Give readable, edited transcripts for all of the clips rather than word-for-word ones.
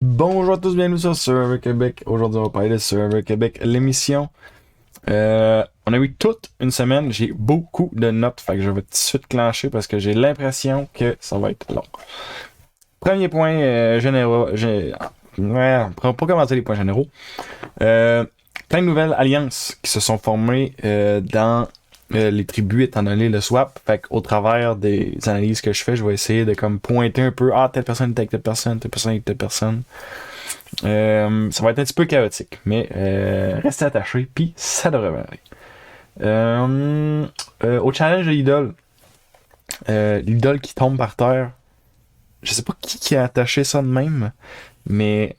Bonjour à tous, bienvenue sur Server Québec. Aujourd'hui, on va parler de Server Québec, l'émission. On a eu toute une semaine, j'ai beaucoup de notes, fait que je vais tout de suite clencher parce que j'ai l'impression que ça va être long. Premier point généraux. Ouais, on va pas commencer les points généraux. Euh, Plein de nouvelles alliances qui se sont formées dans les tribus étant donné le swap. Fait qu'au travers des analyses que je fais, je vais essayer de comme pointer un peu, telle personne est avec telle personne, telle personne est avec telle personne. Ça va être un petit peu chaotique, mais restez attachés, puis ça devrait aller. Au challenge de l'idole qui tombe par terre, je sais pas qui a attaché ça de même, mais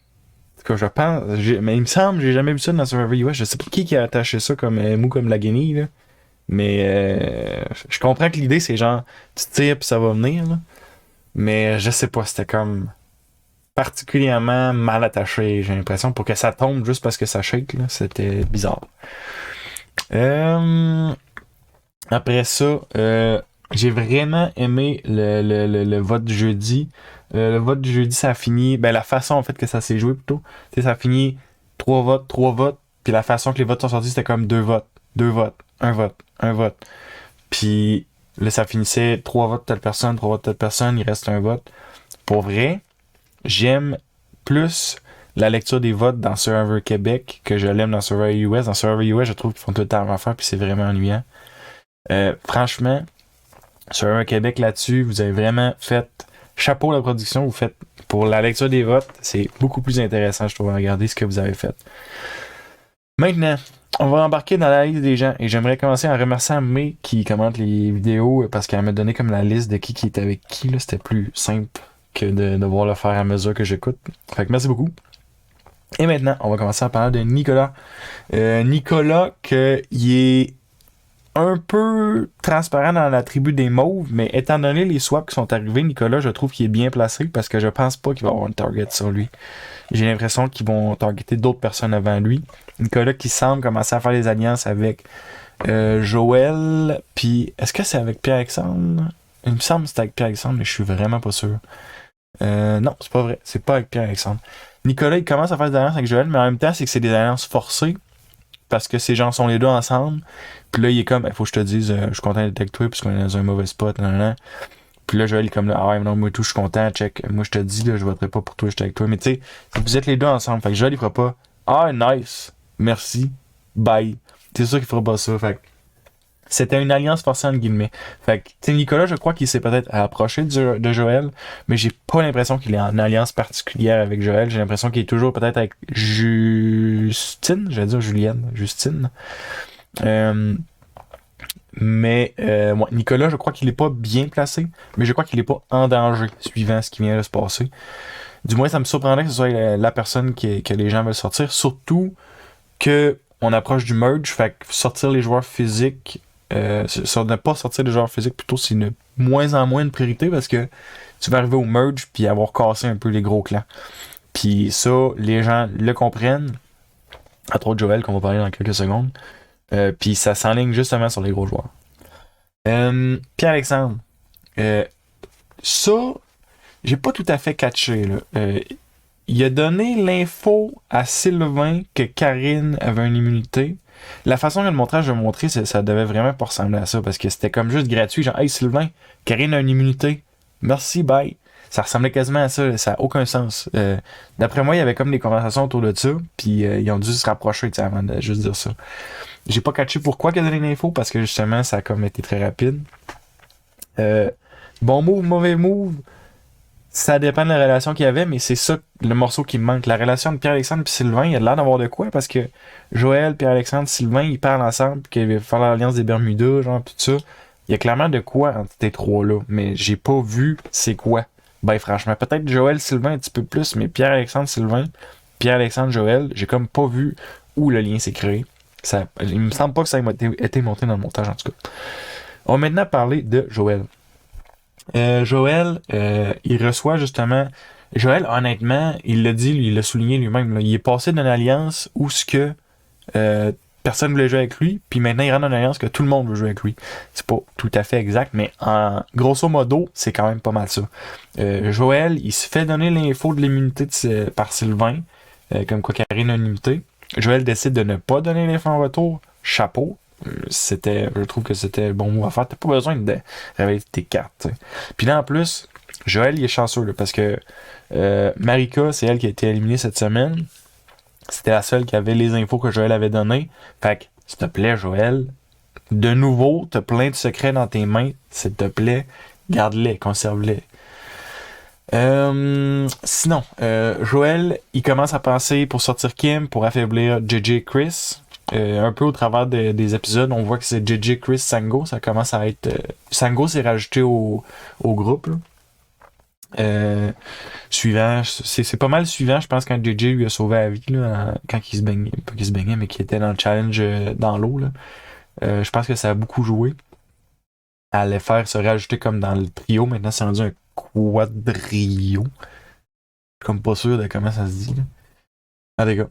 en tout cas, je pense, mais il me semble, j'ai jamais vu ça dans Survivor US, je sais pas qui a attaché ça comme mou comme la guenille, là. Mais je comprends que l'idée c'est genre tu tires puis ça va venir, là. Mais je sais pas, c'était comme particulièrement mal attaché, j'ai l'impression, pour que ça tombe juste parce que ça shake, là. C'était bizarre. Euh, Après ça, j'ai vraiment aimé le vote du jeudi. Le vote du jeudi, ça a fini. Ben, la façon en fait que ça s'est joué plutôt. Tu sais, ça a fini trois votes. Puis la façon que les votes sont sortis, c'était comme deux votes, un vote, un vote. Puis là, ça finissait trois votes de telle personne, trois votes de telle personne, il reste un vote. Pour vrai, j'aime plus la lecture des votes dans Survivor Québec que je l'aime dans Survivor US. Dans Survivor US, je trouve qu'ils font tout le temps la même affaire, puis c'est vraiment ennuyant. Franchement, Survivor Québec là-dessus, vous avez vraiment fait chapeau à la production, vous faites pour la lecture des votes, c'est beaucoup plus intéressant, je trouve, à regarder ce que vous avez fait. Maintenant, on va embarquer dans la liste des gens et j'aimerais commencer en remerciant May qui commente les vidéos parce qu'elle m'a donné comme la liste de qui est avec qui, là, c'était plus simple que de devoir le faire à mesure que j'écoute. Fait que merci beaucoup. Et maintenant, on va commencer à parler de Nicolas. Nicolas, il est un peu transparent dans la tribu des mauves, mais étant donné les swaps qui sont arrivés, Nicolas, je trouve qu'il est bien placé parce que je pense pas qu'il va avoir une target sur lui. J'ai l'impression qu'ils vont targeter d'autres personnes avant lui. Nicolas qui semble commencer à faire des alliances avec Joël, puis est-ce que c'est avec Pierre-Alexandre? Il me semble que c'est avec Pierre-Alexandre, mais je suis vraiment pas sûr. Non, c'est pas vrai. C'est pas avec Pierre-Alexandre. Nicolas, il commence à faire des alliances avec Joël, mais en même temps, c'est que c'est des alliances forcées parce que ces gens sont les deux ensemble. Puis là, il est comme, il faut que je te dise, je suis content d'être avec toi, puisqu'on est dans un mauvais spot, nan, nan, nan. Puis là, Joël est comme là, ah ouais, non, moi tout, je suis content, check. Moi, je te dis, là, je voterai pas pour toi, j'étais avec toi. Mais tu sais, vous êtes les deux ensemble. Fait que Joël, il fera pas, ah, nice, merci, bye. C'est sûr qu'il fera pas ça. Fait que c'était une alliance forcée, entre guillemets. Fait que, tu sais, Nicolas, je crois qu'il s'est peut-être approché de Joël, mais j'ai pas l'impression qu'il est en alliance particulière avec Joël. J'ai l'impression qu'il est toujours peut-être avec Justine, j'allais dire Julienne, Justine. Euh, mais Nicolas, je crois qu'il est pas bien placé, mais je crois qu'il est pas en danger, suivant ce qui vient de se passer. Du moins, ça me surprendrait que ce soit la personne que les gens veulent sortir, surtout que on approche du merge, fait que sortir les joueurs physiques, ne pas sortir les joueurs physiques, plutôt c'est une moins en moins une priorité parce que tu vas arriver au merge puis avoir cassé un peu les gros clans. Puis ça, les gens le comprennent, à trop de Joël qu'on va parler dans quelques secondes. Puis ça s'enligne justement sur les gros joueurs. Pierre-Alexandre, euh, ça, j'ai pas tout à fait catché, là. Il a donné l'info à Sylvain que Karine avait une immunité. La façon que le montrage a montré, ça devait vraiment pas ressembler à ça parce que c'était comme juste gratuit. Genre, hey Sylvain, Karine a une immunité. Merci, bye. Ça ressemblait quasiment à ça, ça a aucun sens. D'après moi, il y avait comme des conversations autour de ça, puis ils ont dû se rapprocher avant de juste dire ça. J'ai pas catché pourquoi il a donné l'info parce que justement, ça a comme été très rapide. Euh, Bon move, mauvais move. Ça dépend de la relation qu'il y avait, mais c'est ça le morceau qui me manque. La relation de Pierre-Alexandre et Sylvain, il y a l'air d'avoir de quoi parce que Joël, Pierre-Alexandre, Sylvain, ils parlent ensemble, qu'ils veulent faire l'alliance des Bermudas, genre, pis tout ça. Il y a clairement de quoi entre ces trois-là, mais j'ai pas vu c'est quoi. Ben, franchement, peut-être Joël, Sylvain un petit peu plus, mais Pierre-Alexandre, Sylvain, Pierre-Alexandre, Joël, j'ai comme pas vu où le lien s'est créé. Ça, il me semble pas que ça ait été monté dans le montage, en tout cas. On va maintenant parler de Joël. Joël, il reçoit justement. Joël, honnêtement, il l'a dit, il l'a souligné lui-même. Là, il est passé d'une alliance où ce que personne voulait jouer avec lui, puis maintenant il rentre dans une alliance que tout le monde veut jouer avec lui. C'est pas tout à fait exact, mais en grosso modo, c'est quand même pas mal ça. Joël, il se fait donner l'info de l'immunité par Sylvain, comme quoi Karine a une immunité. Joël décide de ne pas donner l'info en retour. Chapeau. Je trouve que c'était le bon mot à faire. T'as pas besoin de révéler tes cartes. T'sais. Puis là, en plus, Joël, il est chanceux là, parce que Marika, c'est elle qui a été éliminée cette semaine. C'était la seule qui avait les infos que Joël avait données. Fait que, s'il te plaît, Joël, de nouveau, t'as plein de secrets dans tes mains. S'il te plaît, garde-les, conserve-les. Sinon, Joël, il commence à penser pour sortir Kim, pour affaiblir JJ Chris. Un peu au travers des épisodes, on voit que c'est JJ Chris Sango. Ça commence à être... Sango s'est rajouté au groupe. Suivant, c'est pas mal suivant, je pense, quand JJ lui a sauvé la vie, là, quand il se baignait, pas qu'il se baignait, mais qu'il était dans le challenge dans l'eau. Là. Je pense que ça a beaucoup joué. Elle allait faire se rajouter comme dans le trio. Maintenant, c'est rendu un quadrio. Je suis comme pas sûr de comment ça se dit. Là. Ah, les gars.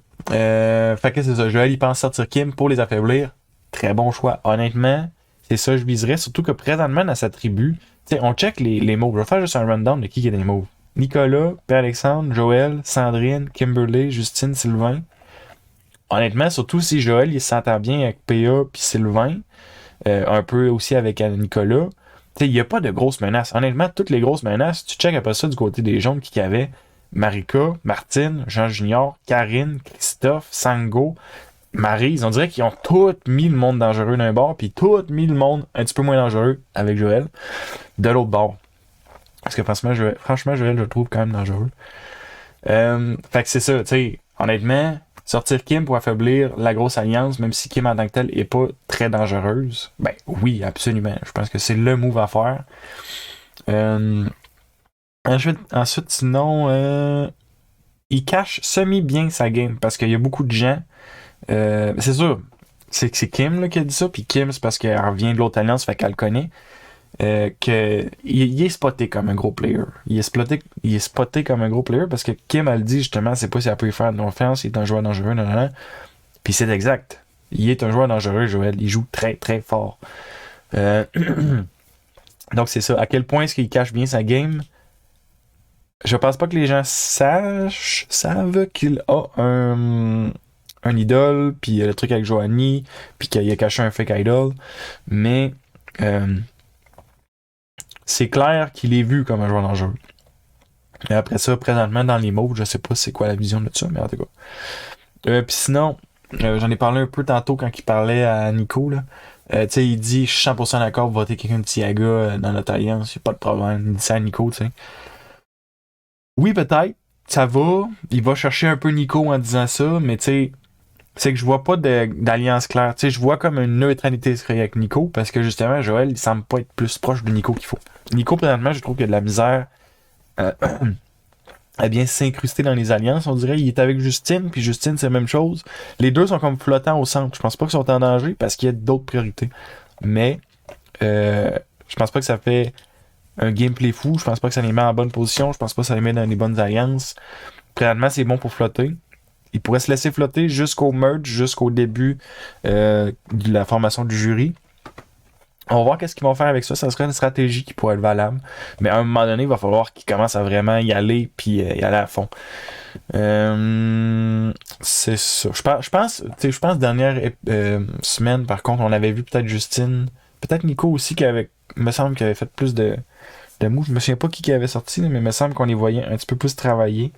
Fait que c'est ça. Joël, il pense sortir Kim pour les affaiblir. Très bon choix. Honnêtement, c'est ça que je viserais. Surtout que présentement, dans sa tribu, t'sais, on check les moves. Je vais faire juste un rundown de qui est des moves. Nicolas, Pierre-Alexandre, Joël, Sandrine, Kimberly, Justine, Sylvain. Honnêtement, surtout si Joël il s'entend bien avec PA puis Sylvain, un peu aussi avec Nicolas, il n'y a pas de grosses menaces. Honnêtement, toutes les grosses menaces, tu check après ça du côté des jaunes qui y avait Marika, Martine, Jean Junior, Karine, Christophe, Sango, Maryse. On dirait qu'ils ont tous mis le monde dangereux d'un bord, puis tous mis le monde un petit peu moins dangereux avec Joël de l'autre bord. Parce que franchement, Joël, je le trouve quand même dangereux. Fait que c'est ça, tu sais, honnêtement, sortir Kim pour affaiblir la grosse alliance, même si Kim en tant que telle est pas très dangereuse, ben oui, absolument. Je pense que c'est le move à faire. Ensuite, sinon, il cache semi-bien sa game parce qu'il y a beaucoup de gens. C'est sûr, c'est Kim là, qui a dit ça, puis Kim, c'est parce qu'elle revient de l'autre alliance, fait qu'elle le connaît. Il est spoté comme un gros player. Il est spoté comme un gros player parce que Kim, elle dit justement, c'est pas si elle peut y faire de confiance, il est un joueur dangereux, non. Puis c'est exact. Il est un joueur dangereux, Joël. Il joue très, très fort. Donc c'est ça. À quel point est-ce qu'il cache bien sa game? Je pense pas que les gens savent qu'il a un idole, puis le truc avec Joanie, puis qu'il a caché un fake idol. Mais c'est clair qu'il est vu comme un joueur dangereux. Et après ça, présentement, dans les mots, je sais pas c'est quoi la vision de ça, mais en tout cas. Puis sinon, j'en ai parlé un peu tantôt quand il parlait à Nico, là. Tu sais, il dit, je suis 100% d'accord pour voter quelqu'un de Tiaga dans notre alliance, y'a pas de problème. Il dit ça à Nico, tu sais. Oui, peut-être, ça va. Il va chercher un peu Nico en disant ça, mais tu sais, c'est que je vois pas d'alliance claire. Tu sais, je vois comme une neutralité se créer avec Nico, parce que justement, Joël, il semble pas être plus proche de Nico qu'il faut. Nico, présentement, je trouve qu'il y a de la misère à bien s'incruster dans les alliances. On dirait il est avec Justine, puis Justine, c'est la même chose. Les deux sont comme flottants au centre. Je pense pas qu'ils sont en danger, parce qu'il y a d'autres priorités. Mais, je pense pas que ça fait un gameplay fou. Je pense pas que ça les met en bonne position. Je pense pas que ça les met dans les bonnes alliances. Présentement, c'est bon pour flotter. Il pourrait se laisser flotter jusqu'au merge, jusqu'au début de la formation du jury. On va voir qu'est-ce qu'ils vont faire avec ça. Ça serait une stratégie qui pourrait être valable. Mais à un moment donné, il va falloir qu'ils commencent à vraiment y aller puis y aller à fond. C'est ça. Je pense dernière semaine, par contre, on avait vu peut-être Justine, peut-être Nico aussi, il me semble qu'il avait fait plus de moves. Je me souviens pas qui avait sorti, mais il me semble qu'on les voyait un petit peu plus travailler.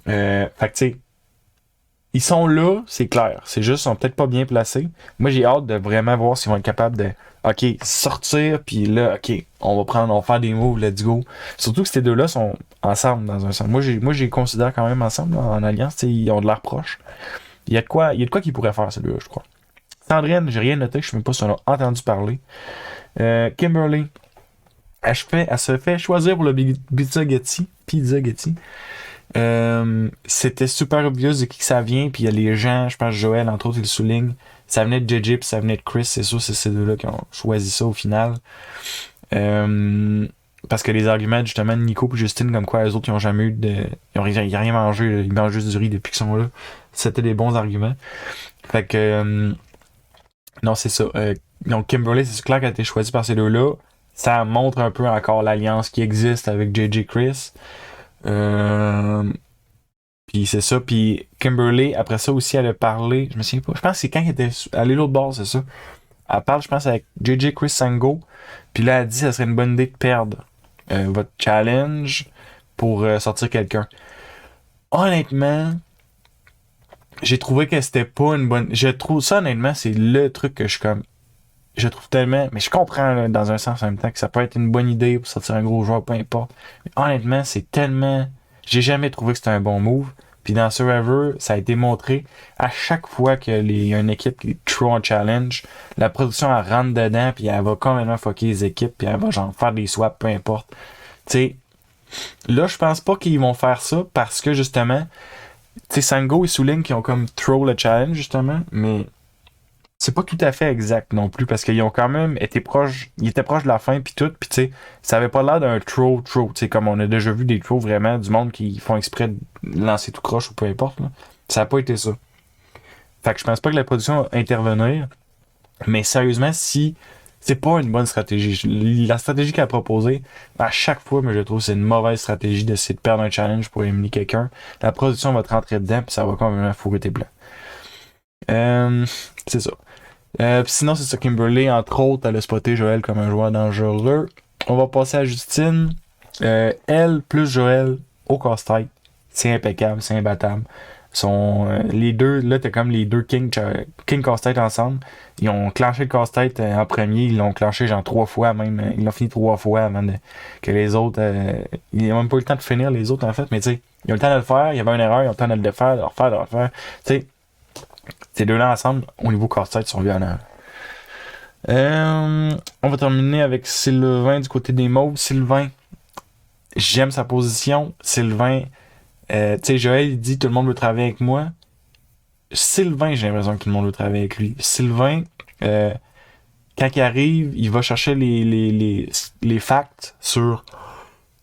Fait que tu sais, ils sont là, c'est clair. C'est juste, ils sont peut-être pas bien placés. Moi, j'ai hâte de vraiment voir s'ils vont être capables de, OK, sortir, puis là, OK, on va faire des moves, let's go. Surtout que ces deux-là sont ensemble dans un sens. Moi, je les considère quand même ensemble, là, en alliance, t'sais, ils ont de l'air proches. Il y a de quoi qu'ils pourraient faire, celui-là, je crois. Sandrine, j'ai rien noté, je sais même pas si on a entendu parler. Kimberly, elle se fait choisir pour le Pizza Getty. C'était super obvious de qui ça vient, puis il y a les gens, je pense Joël entre autres il le souligne, ça venait de JJ puis ça venait de Chris, c'est sûr c'est ces deux-là qui ont choisi ça au final. parce que les arguments, justement, de Nico et Justine, comme quoi les autres, ils ont jamais eu de. Ils ont rien mangé, là, ils mangent juste du riz depuis qu'ils sont là. C'était des bons arguments. Fait que. Non, c'est ça. Donc, Kimberly, c'est clair qu'elle a été choisie par ces deux-là. Ça montre un peu encore l'alliance qui existe avec JJ Chris. Puis c'est ça. Puis Kimberly, après ça aussi, elle a parlé. Je me souviens pas. Je pense que c'est quand elle était allée l'autre bord, c'est ça. Elle parle, je pense, avec JJ Chris Sango. Puis là, elle dit que ça serait une bonne idée de perdre votre challenge pour sortir quelqu'un. Honnêtement, j'ai trouvé que c'était pas une bonne. Je trouve ça, honnêtement, c'est le truc que je suis comme. Je trouve tellement. Mais je comprends là, dans un sens en même temps que ça peut être une bonne idée pour sortir un gros joueur, peu importe. Mais honnêtement, c'est tellement. J'ai jamais trouvé que c'était un bon move. Puis dans Survivor, ça a été montré à chaque fois qu'il y a une équipe qui throw un challenge, la production elle rentre dedans, puis elle va complètement fucker les équipes, puis elle va genre faire des swaps, peu importe. Tu sais, là, je pense pas qu'ils vont faire ça parce que justement, tu sais, Sango et souligne qu'ils ont comme throw le challenge, justement, mais c'est pas tout à fait exact non plus parce qu'ils ont quand même été proches, ils étaient proches de la fin puis tout, puis tu sais, ça avait pas l'air d'un throw, tu sais, comme on a déjà vu des throws vraiment du monde qui font exprès de lancer tout croche ou peu importe, là. Ça a pas été ça. Fait que je pense pas que la production va intervenir, mais sérieusement, si c'est pas une bonne stratégie. La stratégie qu'elle a proposée, à chaque fois, mais je trouve que c'est une mauvaise stratégie d'essayer de perdre un challenge pour éliminer quelqu'un. La production va te rentrer dedans, puis ça va complètement fourrer tes plans. C'est ça. Pis sinon, c'est ça, Kimberly, entre autres, elle a spoté Joël comme un joueur dangereux. On va passer à Justine. Elle plus Joël au casse-tête. C'est impeccable, c'est imbattable. Les deux, là, t'as comme les deux King casse-tête ensemble. Ils ont clenché le casse-tête en premier. Ils l'ont clenché genre 3 fois même. Ils l'ont fini 3 fois avant que les autres. Ils n'ont même pas eu le temps de finir les autres en fait. Mais tu sais, ils ont le temps de le faire. Il y avait une erreur. Ils ont le temps de le défaire, de le refaire, de le refaire. Tu sais, ces deux-là ensemble, au niveau casse-tête, sont violents. On va terminer avec Sylvain du côté des Mauves. Sylvain, j'aime sa position. Sylvain, tu sais, Joël, il dit tout le monde veut travailler avec moi. Sylvain, j'ai l'impression que tout le monde veut travailler avec lui. Sylvain, quand il arrive, il va chercher les facts sur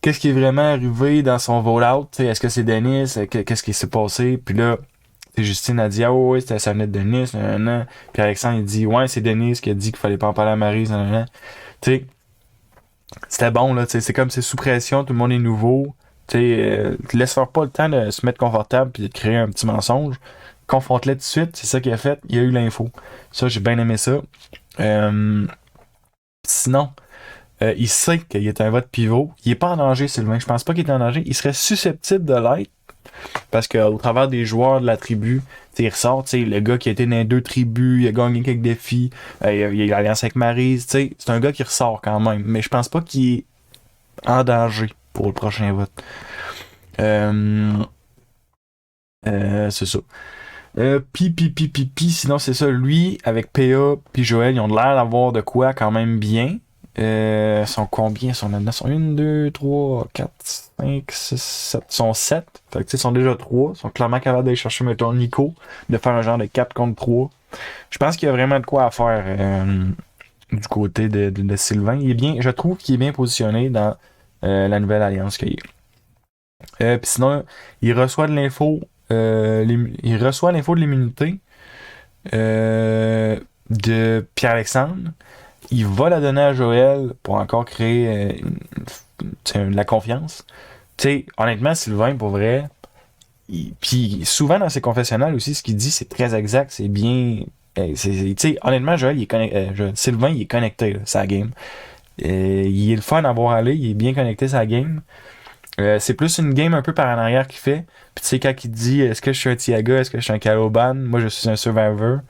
qu'est-ce qui est vraiment arrivé dans son vote-out. Est-ce que c'est Denis? Qu'est-ce qui s'est passé? Puis là, Justine a dit ah ouais, ça venait de Denis, nanana. Puis Alexandre il dit ouais, c'est Denis qui a dit qu'il fallait pas en parler à Maryse, nanana. Tu sais, c'était bon là, tu sais, c'est comme c'est sous pression, tout le monde est nouveau. Tu sais, laisse faire pas le temps de se mettre confortable puis de créer un petit mensonge. Confronte-le tout de suite, c'est ça qu'il a fait, il a eu l'info. Ça, j'ai bien aimé ça. Sinon, il sait qu'il est un vote pivot. Il est pas en danger, Sylvain. Je pense pas qu'il est en danger. Il serait susceptible de l'être. Parce qu'au travers des joueurs de la tribu, il ressort, le gars qui a été dans les 2 tribus, il a gagné quelques défis, il a eu l'alliance avec Maryse, c'est un gars qui ressort quand même. Mais je pense pas qu'il est en danger pour le prochain vote. C'est ça. Sinon c'est ça, lui, avec PA puis Joël, ils ont l'air d'avoir de quoi quand même bien. Sont combien? Sont là-dedans? Sont 1, 2, 3, 4, 5, 6, 7. Sont 7. Fait que, ils sont déjà 3. Ils sont clairement capables d'aller chercher, mettons, Nico, de faire un genre de 4 contre 3. Je pense qu'il y a vraiment de quoi à faire du côté de Sylvain. Il est bien, je trouve qu'il est bien positionné dans la nouvelle alliance qu'il y a. Puis sinon, il reçoit de l'info. Il reçoit l'info de l'immunité de Pierre-Alexandre. Il va la donner à Joël pour encore créer de la confiance. Tu sais, honnêtement, Sylvain, pour vrai, puis souvent dans ses confessionnals aussi, ce qu'il dit, c'est très exact, c'est bien. Tu sais, honnêtement, Joël, il est connecté. Sylvain, il est connecté, là, sa game. Il est le fun à voir aller, il est bien connecté sa game. C'est plus une game un peu par en arrière qu'il fait. Puis tu sais, quand il dit est-ce que je suis un Tiaga, est-ce que je suis un Caloban, moi je suis un Survivor.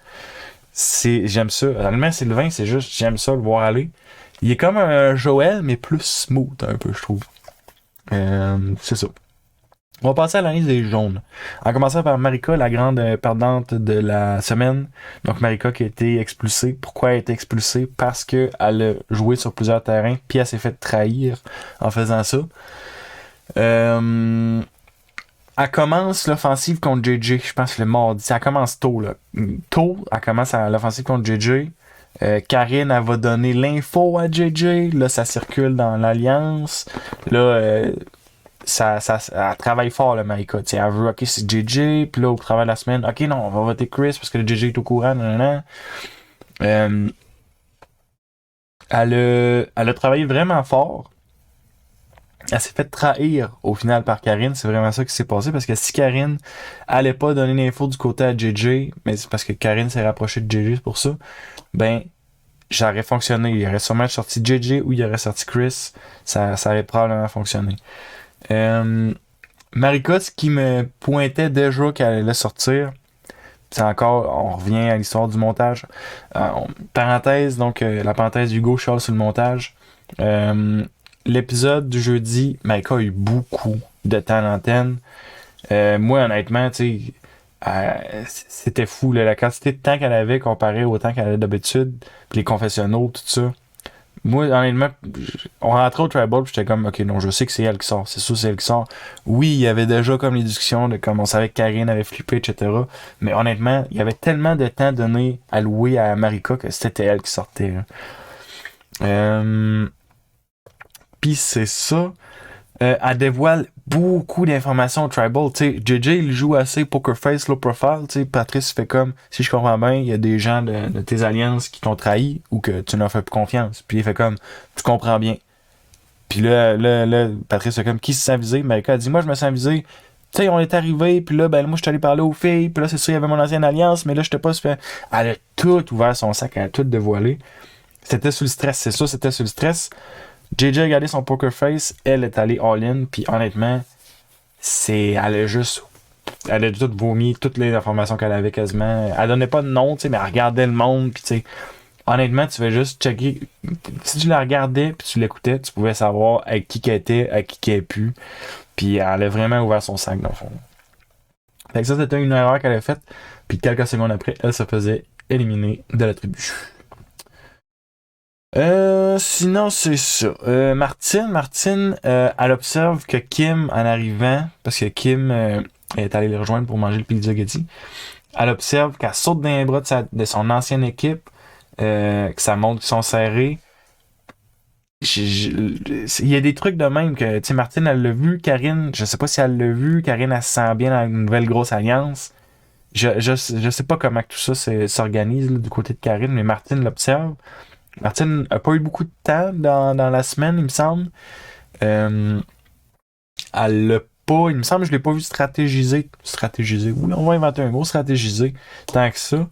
J'aime ça. Honnêtement, Sylvain, c'est juste, j'aime ça le voir aller. Il est comme un Joël, mais plus smooth un peu, je trouve. C'est ça. On va passer à l'analyse des jaunes. En commençant par Marika, la grande perdante de la semaine. Donc Marika qui a été expulsée. Pourquoi elle a été expulsée? Parce qu'elle a joué sur plusieurs terrains, puis elle s'est fait trahir en faisant ça. Elle commence l'offensive contre JJ, je pense le mardi. Ça commence tôt, là. Tôt, elle commence l'offensive contre JJ. Karine, elle va donner l'info à JJ. Là, ça circule dans l'Alliance. Là, elle travaille fort, le Marika. T'sais, elle veut, ok, c'est JJ. Puis là, au travers de la semaine, ok, non, on va voter Chris parce que le JJ est au courant. Nanana. Euh, elle a travaillé vraiment fort. Elle s'est fait trahir au final par Karine. C'est vraiment ça qui s'est passé parce que si Karine allait pas donner l'info du côté à JJ, mais c'est parce que Karine s'est rapprochée de JJ pour ça, ben, ça aurait fonctionné. Il aurait sûrement sorti JJ ou il aurait sorti Chris. Ça aurait probablement fonctionné. Marika, ce qui me pointait déjà qu'elle allait sortir, c'est encore, on revient à l'histoire du montage. Parenthèse, donc la parenthèse Hugo Charles sur le montage. L'épisode du jeudi, Marika a eu beaucoup de temps d'antenne. Moi, honnêtement, tu sais, c'était fou, là, la quantité de temps qu'elle avait comparé au temps qu'elle avait d'habitude, puis les confessionnaux, tout ça. Moi, honnêtement, on rentrait au Tribal, puis j'étais comme, ok, non, je sais que c'est elle qui sort, c'est sûr, c'est elle qui sort. Oui, il y avait déjà comme les discussions de comme on savait que Karine avait flippé, etc. Mais honnêtement, il y avait tellement de temps donné à louer à Marika que c'était elle qui sortait. Puis c'est ça. Elle dévoile beaucoup d'informations au Tribal. Tu sais, JJ, il joue assez poker face, low profile. Tu sais, Patrice fait comme, si je comprends bien, il y a des gens de tes alliances qui t'ont trahi ou que tu n'as fait plus confiance. Puis il fait comme, tu comprends bien. Puis là, Patrice fait comme, qui se sent visé? Marika a dit, moi, je me sens visé. Tu sais, on est arrivé, puis là, ben, moi, je suis allé parler aux filles, puis là, c'est sûr, il y avait mon ancienne alliance, mais là, j'étais pas super. Elle a tout ouvert son sac, elle a tout dévoilé. C'était sous le stress, c'est ça, c'était sous le stress. JJ a regardé son poker face, elle est allée all-in, puis honnêtement, elle a tout vomi, toutes les informations qu'elle avait quasiment. Elle donnait pas de nom, tu sais, mais elle regardait le monde, puis tu sais, honnêtement, tu fais juste checker. Si tu la regardais, puis tu l'écoutais, tu pouvais savoir avec qui qu'elle était, avec qui qu'elle pu, puis elle a vraiment ouvert son sac, dans le fond. Fait que ça, c'était une erreur qu'elle a faite, puis quelques secondes après, elle se faisait éliminer de la tribu. Sinon, c'est ça. Martine, elle observe que Kim, en arrivant, parce que Kim est allée le rejoindre pour manger le pizza Getty, elle observe qu'elle saute dans les bras de son ancienne équipe, que ça montre qu'ils sont serrés. Il y a des trucs de même que, tu sais, Martine, elle l'a vu, Karine, je sais pas si elle l'a vu, Karine, elle se sent bien dans une nouvelle grosse alliance. Je sais pas comment tout ça s'organise là, du côté de Karine, mais Martine l'observe. Martine a pas eu beaucoup de temps dans la semaine, il me semble. Euh, Elle l'a pas, il me semble que je l'ai pas vu stratégiser. Stratégiser, oui, on va inventer un mot, stratégiser, tant que ça.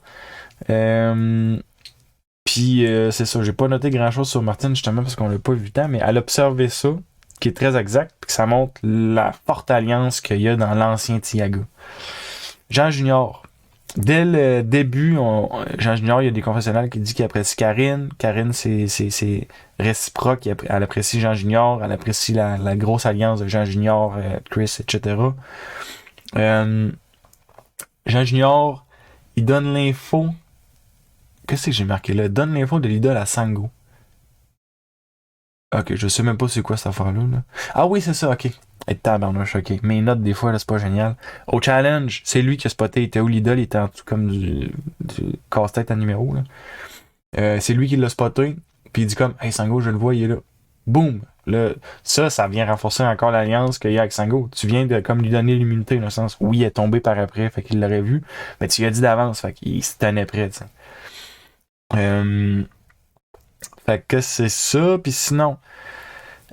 Puis c'est ça, j'ai pas noté grand chose sur Martine justement parce qu'on l'a pas vu tant, mais elle a observé ça, qui est très exact, puis que ça montre la forte alliance qu'il y a dans l'ancien Tiaga. Jean Junior. Dès le début, Jean Junior, il y a des confessionnels qui disent qu'il apprécie Karine. Karine, c'est réciproque. Elle apprécie Jean Junior. Elle apprécie la grosse alliance de Jean Junior, Chris, etc. Jean Junior, il donne l'info. Qu'est-ce que j'ai marqué là? Donne l'info de l'idole à Sango. Ok, je sais même pas c'est quoi cette affaire-là. Là. Ah oui, c'est ça, ok. Et tabarnouche, ok. Mes notes, des fois, là, c'est pas génial. Au challenge, c'est lui qui a spoté. Il était où l'idole? Il était en dessous comme du casse-tête à numéro. Là. C'est lui qui l'a spoté. Puis il dit comme, hey Sango, je le vois, il est là. Boum! Là, ça vient renforcer encore l'alliance qu'il y a avec Sango. Tu viens de comme lui donner l'immunité, dans le sens, oui, il est tombé par après, fait qu'il l'aurait vu. Mais tu lui as dit d'avance, fait qu'il se tenait prêt, tu sais. Fait que c'est ça. Puis sinon,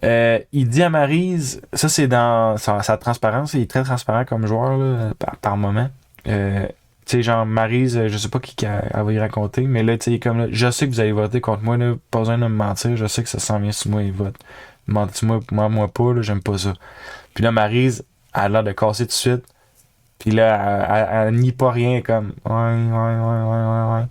il dit à Maryse, ça c'est dans sa transparence, il est très transparent comme joueur là, par moment. Tu sais, genre Maryse, je sais pas qui elle va y raconter, mais là, tu sais, comme là, je sais que vous allez voter contre moi, là, pas besoin de me mentir, je sais que ça s'en vient sur moi, ils votent. Mentez-moi, moi pas, là, j'aime pas ça. Puis là, Maryse, elle a l'air de casser tout de suite. Puis là, elle nie pas rien, comme ouais.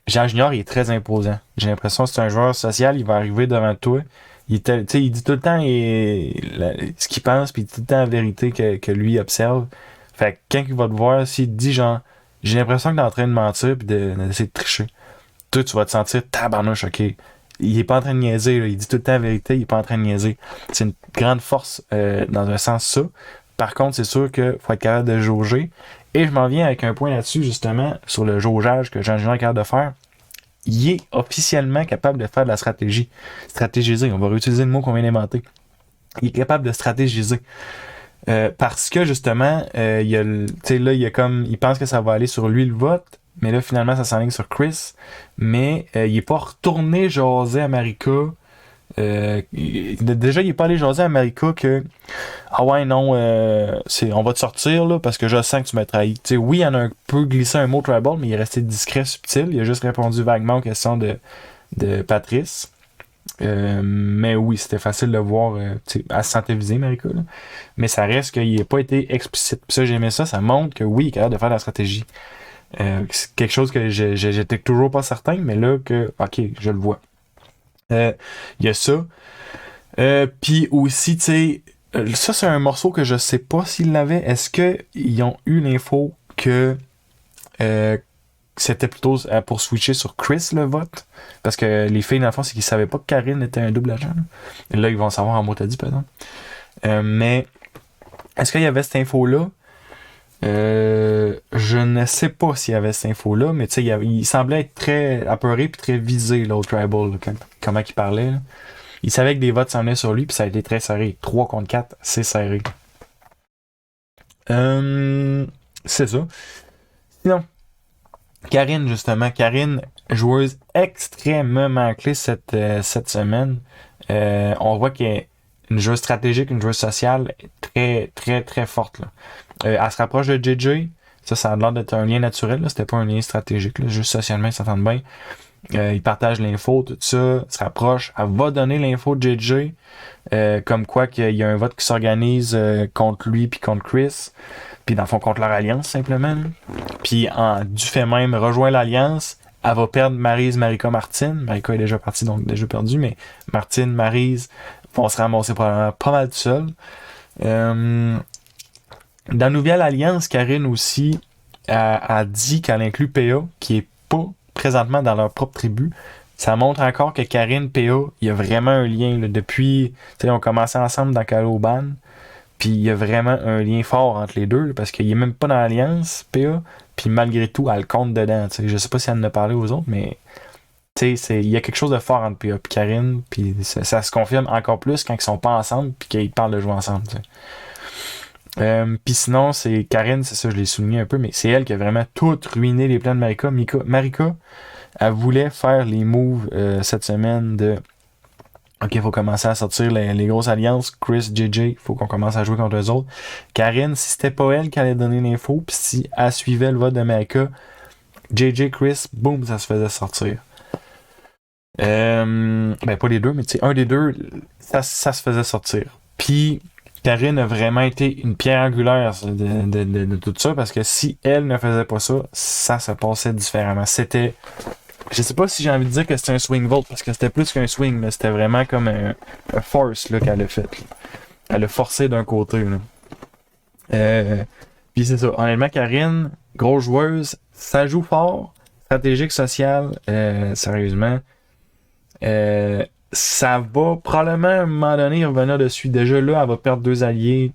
Jean Junior, il est très imposant. J'ai l'impression que c'est un joueur social, il va arriver devant toi. Il dit tout le temps ce qu'il pense, puis il dit tout le temps la vérité que lui observe. Fait que quand il va te voir, s'il te dit genre, j'ai l'impression qu'il est en train de mentir puis d'essayer de tricher. Toi, tu vas te sentir tabarnouche, ok. Il est pas en train de niaiser, là. Il dit tout le temps la vérité, il est pas en train de niaiser. C'est une grande force dans un sens ça. Par contre, c'est sûr qu'il faut être capable de jauger. Et je m'en viens avec un point là-dessus, justement, sur le jaugeage que Jean Junior est capable de faire. il est officiellement capable de faire de la stratégie. Stratégiser, on va réutiliser le mot qu'on vient d'inventer. Il est capable de stratégiser. Parce que justement, il y a là, il pense que ça va aller sur lui le vote, mais là, finalement, ça s'enligne sur Chris. Mais il est pas retourné jaser à Marika. Déjà, il est pas allé jaser à Marika que ah ouais, non, on va te sortir là, parce que je sens que tu m'as trahi. T'sais, oui, il en a un peu glissé un mot tribal, mais il est resté discret, subtil. Il a juste répondu vaguement aux questions de Patrice. Mais oui, c'était facile de voir. Elle se sentait visée, Marika. Là. Mais ça reste qu'il n'a pas été explicite. Puis ça, j'aimais ça. Ça montre que oui, il est capable de faire de la stratégie. C'est quelque chose que j'étais toujours pas certain, mais là, ok, je le vois. Il y a ça. Puis aussi, tu sais, ça, c'est un morceau que je sais pas s'ils l'avaient. Est-ce qu'ils ont eu l'info que c'était plutôt pour switcher sur Chris le vote? Parce que les filles, dans le fond, c'est qu'ils savaient pas que Karine était un double agent. Là, et là ils vont savoir en mot t'as dit, par exemple. Mais est-ce qu'il y avait cette info-là? Je ne sais pas s'il y avait cette info-là, mais tu sais, il semblait être très apeuré puis très visé, l'autre Tribal, là, comment il parlait. Là. Il savait que des votes s'en venaient sur lui, puis ça a été très serré. 3 contre 4, c'est serré. C'est ça. Sinon, Karine, justement. Karine, joueuse extrêmement clé cette semaine. On voit qu'elle est une joueuse stratégique, une joueuse sociale très, très, très forte. Là. Elle se rapproche de JJ. Ça a l'air d'être un lien naturel. Là. C'était pas un lien stratégique. Là. Juste socialement, ils s'entendent bien. Ils partagent l'info, tout ça. Se rapproche. Elle va donner l'info de JJ. Comme quoi qu'il y a un vote qui s'organise contre lui puis contre Chris. Puis dans le fond, contre leur alliance, simplement. Puis du fait même, rejoint l'alliance. Elle va perdre Maryse, Marika, Martine. Marika est déjà partie, donc déjà perdue. Mais Martine, Maryse vont se ramasser probablement pas mal tout seul. Dans la nouvelle alliance, Karine aussi a dit qu'elle inclut PA, qui est pas présentement dans leur propre tribu. Ça montre encore que Karine, PA, il y a vraiment un lien. Là, depuis, ils ont commencé ensemble dans Caloban. Puis il y a vraiment un lien fort entre les deux, là, parce qu'il est même pas dans l'alliance, PA. Puis malgré tout, elle compte dedans. T'sais. Je sais pas si elle en a parlé aux autres, mais il y a quelque chose de fort entre PA et Karine. Puis ça se confirme encore plus quand ils sont pas ensemble puis qu'ils parlent de jouer ensemble. Puis sinon, c'est Karine, c'est ça, je l'ai souligné un peu, mais c'est elle qui a vraiment tout ruiné les plans de Marika. Marika, elle voulait faire les moves cette semaine de OK, il faut commencer à sortir les grosses alliances. Chris, JJ, il faut qu'on commence à jouer contre eux autres. Karine, si c'était pas elle qui allait donner l'info, puis si elle suivait le vote de Marika, JJ, Chris, boum, ça se faisait sortir. Ben, pas les deux, mais tu sais, un des deux, ça se faisait sortir. Puis, Karine a vraiment été une pierre angulaire de tout ça, parce que si elle ne faisait pas ça, ça se passait différemment. C'était... Je sais pas si j'ai envie de dire que c'était un swing vote, parce que c'était plus qu'un swing, là. C'était vraiment comme un force là, qu'elle a fait. Là. Elle a forcé d'un côté. Puis c'est ça. Honnêtement, Karine, grosse joueuse, ça joue fort, stratégique, sociale, sérieusement. Ça va probablement à un moment donné revenir dessus. Déjà là, elle va perdre 2 alliés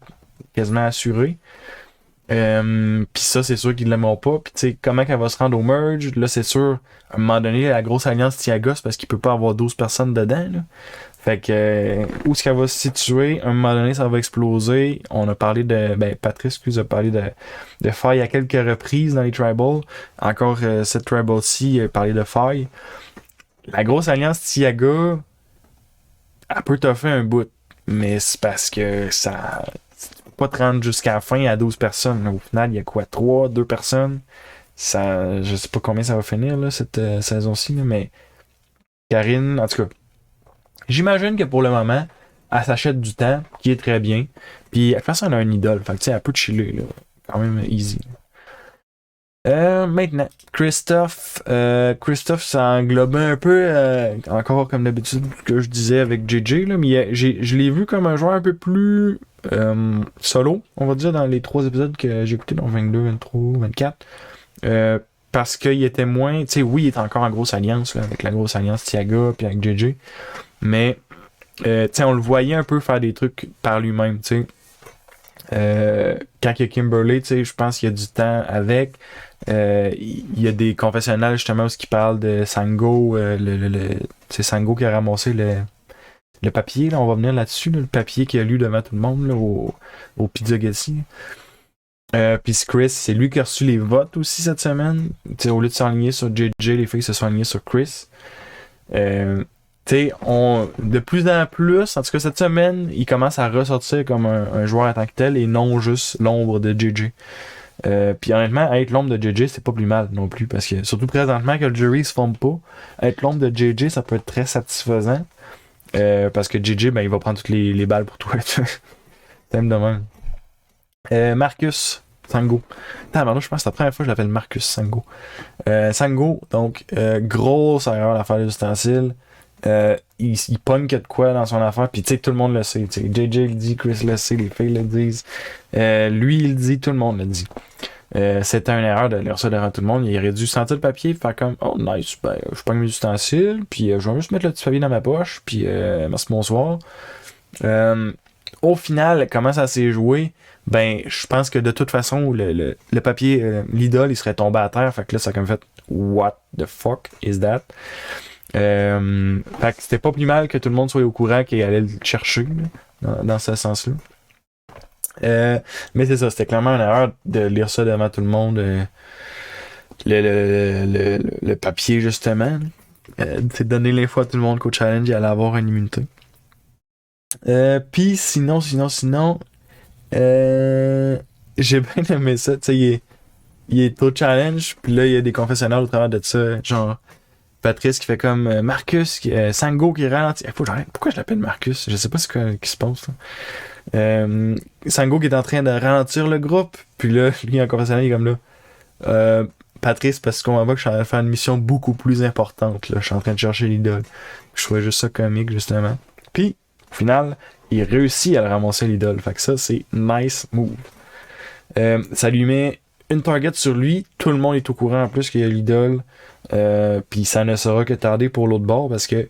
quasiment assurés. Puis ça, c'est sûr qu'ils ne l'aimeront pas. Puis tu sais, comment qu'elle va se rendre au merge, là, c'est sûr, à un moment donné, la grosse alliance Tiagos, parce qu'il peut pas avoir 12 personnes dedans, là. Fait que, où est-ce qu'elle va se situer, à un moment donné, ça va exploser. On a parlé Patrice, a parlé de failles à quelques reprises dans les tribals. Encore, cette tribal-ci, a parlé de failles. La grosse alliance Tiaga, elle peut t'offrir un bout. Mais c'est parce que ça... pas te rendre jusqu'à la fin à 12 personnes. Au final, il y a quoi? 2 personnes. Ça, je sais pas combien ça va finir, là, cette saison-ci, là, mais Karine, en tout cas, j'imagine que pour le moment, elle s'achète du temps, qui est très bien. Puis, de toute façon, elle a un idole. Fait que, tu sais, elle peut chiller, là. Quand même easy. Maintenant, Christophe, ça englobait un peu, encore comme d'habitude que je disais avec JJ, là, mais je l'ai vu comme un joueur un peu plus solo, on va dire, dans les 3 épisodes que j'ai écoutés, donc 22, 23, 24. Parce qu'il était moins, tu sais, oui, il est encore en grosse alliance, là, avec la grosse alliance Tiaga puis avec JJ, mais tu sais, on le voyait un peu faire des trucs par lui-même, tu sais. Quand il y a Kimberly, tu sais, je pense qu'il y a du temps avec. Il y a des confessionnals justement où il parle de Sango, c'est Sango qui a ramassé le papier, là, on va venir là-dessus, là, le papier qu'il a lu devant tout le monde là, au Pizza Getty. Puis Chris, c'est lui qui a reçu les votes aussi cette semaine. T'sais, au lieu de s'aligner sur JJ, les filles se sont alignées sur Chris. De plus en plus, en tout cas cette semaine, il commence à ressortir comme un joueur en tant que tel et non juste l'ombre de JJ. Puis honnêtement, être l'ombre de JJ, c'est pas plus mal non plus, parce que surtout présentement que le jury se forme pas, être l'ombre de JJ, ça peut être très satisfaisant. Parce que JJ, ben, il va prendre toutes les balles pour toi. T'aimes de même. Marcus Sango. Attends, je pense que c'est la première fois que je l'appelle Marcus Sango. Sango, donc, grosse erreur à faire les ustensiles. Il pogne que de quoi dans son affaire, puis tu sais, tout le monde le sait. T'sais, JJ le dit, Chris le sait, les filles le disent. Lui, il le dit, tout le monde le dit. C'était une erreur de lire ça devant tout le monde. Il aurait dû sentir le papier, faire comme oh nice, ben, je pogne mes ustensiles, puis je vais juste mettre le petit papier dans ma poche, puis merci, bonsoir. Au final, comment ça s'est joué? Ben, je pense que de toute façon, le papier, l'idole, il serait tombé à terre. Fait que là, ça a comme fait what the fuck is that? Fait que c'était pas plus mal que tout le monde soit au courant qu'il allait le chercher là, dans ce sens-là. Mais c'est ça, c'était clairement une erreur de lire ça devant tout le monde. Le papier, justement. C'est de donner l'info à tout le monde qu'au challenge, il allait avoir une immunité. Puis sinon, j'ai bien aimé ça. Tu sais, il est au challenge, puis là, il y a des confessionnels au travers de ça. Genre, Patrice qui fait comme Marcus, Sango qui ralentit. Pourquoi je l'appelle Marcus? Je sais pas ce qui se passe. Sango qui est en train de ralentir le groupe, puis là, lui en confessionnel, il est comme là. Patrice, parce qu'on voit que je suis en train de faire une mission beaucoup plus importante. Là. Je suis en train de chercher l'idole. Je trouvais juste ça comique, justement. Puis, au final, il réussit à le ramasser l'idole. Fait que ça, c'est nice move. Ça lui met une target sur lui. Tout le monde est au courant en plus qu'il y a l'idole. Puis ça ne sera que tarder pour l'autre bord parce que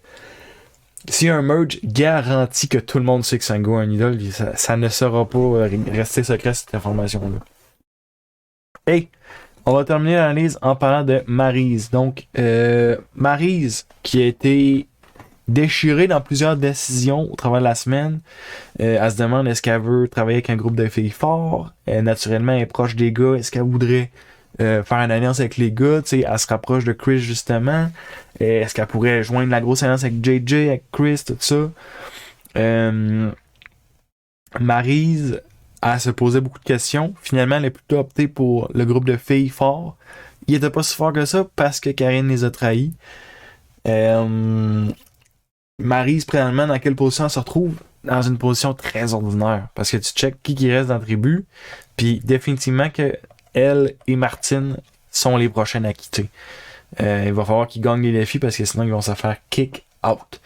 s'il y a un merge garanti que tout le monde sait que Sango a un idole, ça ne sera pas rester secret cette information-là. Hey! On va terminer l'analyse en parlant de Maryse. Donc, Maryse, qui a été déchirée dans plusieurs décisions au travers de la semaine. Elle se demande est-ce qu'elle veut travailler avec un groupe de filles fort. Naturellement, elle est proche des gars. Est-ce qu'elle voudrait faire une alliance avec les gars? T'sais, elle se rapproche de Chris, justement. Est-ce qu'elle pourrait joindre la grosse alliance avec JJ, avec Chris, tout ça? Maryse... elle se posait beaucoup de questions. Finalement, elle a plutôt opté pour le groupe de filles fort. Il était pas si fort que ça parce que Karine les a trahis. Maryse, présentement, dans quelle position elle se retrouve? Dans une position très ordinaire. Parce que tu checkes qui reste dans la tribu. Puis définitivement que elle et Martine sont les prochaines à quitter. Il va falloir qu'ils gagnent les défis parce que sinon ils vont se faire kick out.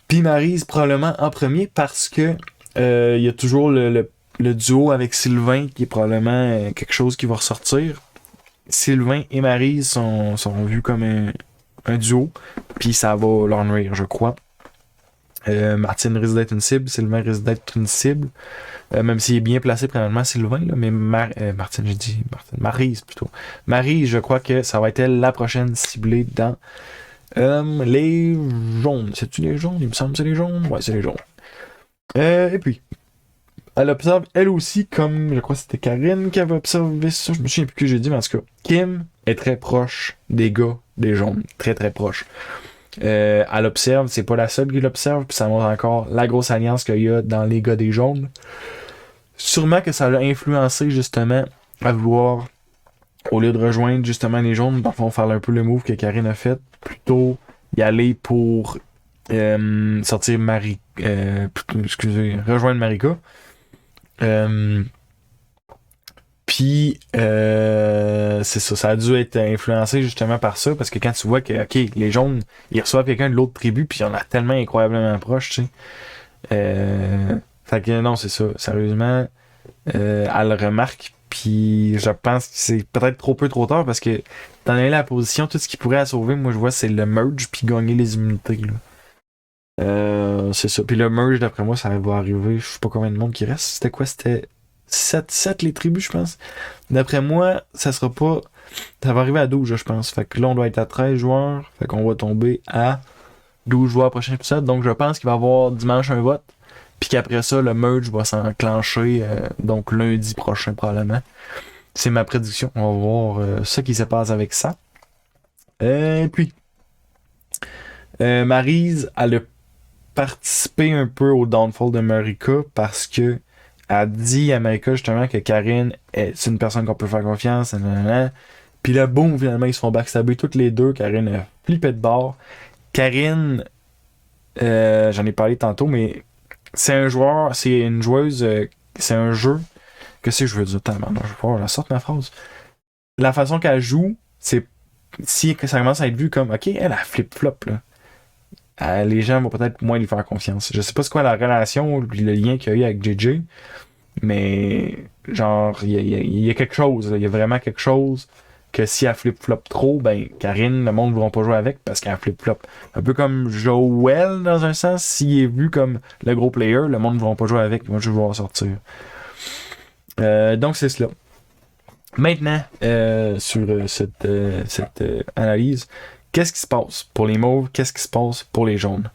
Puis Maryse probablement en premier parce que il y a toujours le duo avec Sylvain qui est probablement quelque chose qui va ressortir. Sylvain et Maryse sont vus comme un duo, puis ça va leur nuire, je crois. Martine risque d'être une cible, Sylvain risque d'être une cible, même s'il est bien placé présentement Sylvain, là, mais Martine, j'ai dit Martine, Maryse plutôt. Maryse, je crois que ça va être elle la prochaine ciblée dans les jaunes. C'est-tu les jaunes? Il me semble que c'est les jaunes. Ouais, c'est les jaunes. Et puis, elle observe, elle aussi, comme je crois que c'était Karine qui avait observé ça, je me souviens plus que j'ai dit, mais en tout cas, Kim est très proche des gars des jaunes, très très proche. Elle observe, c'est pas la seule qui l'observe, puis ça montre encore la grosse alliance qu'il y a dans les gars des jaunes. Sûrement que ça l'a influencé justement à vouloir, au lieu de rejoindre justement les jaunes, dans le fond, faire un peu le move que Karine a fait, plutôt y aller pour sortir rejoindre Marika. Puis c'est ça a dû être influencé justement par ça, parce que quand tu vois que ok, les jaunes ils reçoivent quelqu'un de l'autre tribu, puis on a tellement incroyablement proche, tu sais. Fait que non, c'est ça, sérieusement, elle le remarque, puis je pense que c'est peut-être trop peu trop tard, parce que dans la position, tout ce qui pourrait la sauver, moi je vois c'est le merge puis gagner les immunités là. C'est ça. Puis le merge, d'après moi, ça va arriver. Je sais pas combien de monde qui reste. C'était quoi? C'était 7 les tribus, je pense. D'après moi, ça sera pas. Ça va arriver à 12, je pense. Fait que là, on doit être à 13 joueurs. Fait qu'on va tomber à 12 joueurs prochain épisode. Donc, je pense qu'il va y avoir dimanche un vote. Puis qu'après ça, le merge va s'enclencher. Donc, lundi prochain, probablement. C'est ma prédiction. On va voir ce qui se passe avec ça. Et puis, Maryse, elle a participé un peu au downfall de Marika parce que elle dit à Marika justement que Karine c'est une personne qu'on peut faire confiance. Nanana. Puis là, boum, finalement, ils se font backstabber toutes les deux. Karine a flippé de bord. Karine, j'en ai parlé tantôt, mais c'est une joueuse, c'est un jeu. Qu'est-ce que je veux dire? Attends, je vais voir la sorte ma phrase. La façon qu'elle joue, c'est si ça commence à être vu comme, ok, elle a flip-flop, là. Les gens vont peut-être moins lui faire confiance. Je sais pas c'est quoi la relation, le lien qu'il y a eu avec JJ, mais genre, il y a quelque chose, il y a vraiment quelque chose que si elle flip-flop trop, ben, Karine, le monde ne voudra pas jouer avec parce qu'elle flip-flop. Un peu comme Joel, dans un sens, s'il est vu comme le gros player, le monde ne voudra pas jouer avec, moi je vais voir sortir. Donc c'est cela. Maintenant, sur cette analyse, qu'est-ce qui se passe pour les mauves? Qu'est-ce qui se passe pour les jaunes?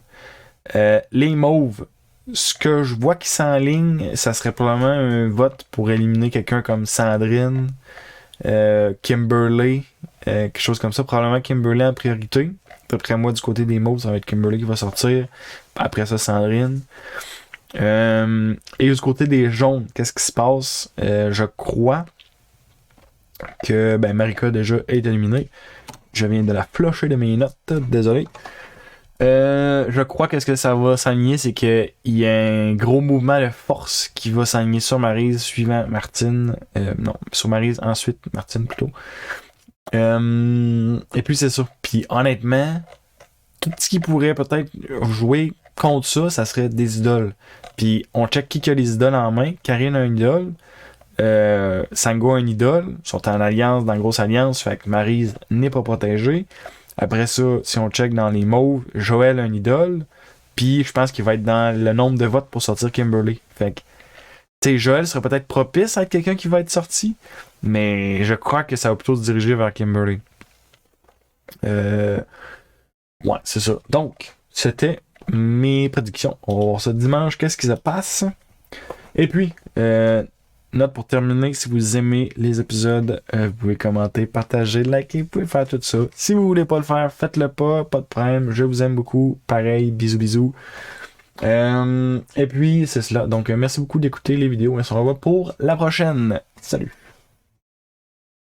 Les mauves, ce que je vois qui s'enligne, ça serait probablement un vote pour éliminer quelqu'un comme Sandrine, Kimberly, quelque chose comme ça. Probablement Kimberly en priorité. Après moi, du côté des mauves, ça va être Kimberly qui va sortir. Après ça, Sandrine. Et du côté des jaunes, qu'est-ce qui se passe? Je crois que Marika déjà est éliminée. Je viens de la flusher de mes notes, désolé. Je crois que ce que ça va s'aligner, c'est qu'il y a un gros mouvement de force qui va s'aligner sur Maryse suivant Martine. Non, sur Maryse, ensuite Martine plutôt. Et puis c'est ça. Puis honnêtement, tout ce qui pourrait peut-être jouer contre ça, ça serait des idoles. Puis on check qui a les idoles en main. Karine a une idole. Sango a une idole. Ils sont en alliance, dans une grosse alliance. Fait que Maryse n'est pas protégée. Après ça, si on check dans les mauves, Joël a une idole. Puis je pense qu'il va être dans le nombre de votes pour sortir Kimberly. Fait que, tu sais, Joël serait peut-être propice à être quelqu'un qui va être sorti. Mais je crois que ça va plutôt se diriger vers Kimberly. Ouais, c'est ça. Donc, c'était mes prédictions. On va voir ça dimanche. Qu'est-ce qui se passe? Et puis, note pour terminer, si vous aimez les épisodes, vous pouvez commenter, partager, liker, vous pouvez faire tout ça. Si vous voulez pas le faire, faites-le pas de problème. Je vous aime beaucoup. Pareil, bisous, bisous. Et puis, c'est cela. Donc, merci beaucoup d'écouter les vidéos. On se revoit pour la prochaine. Salut!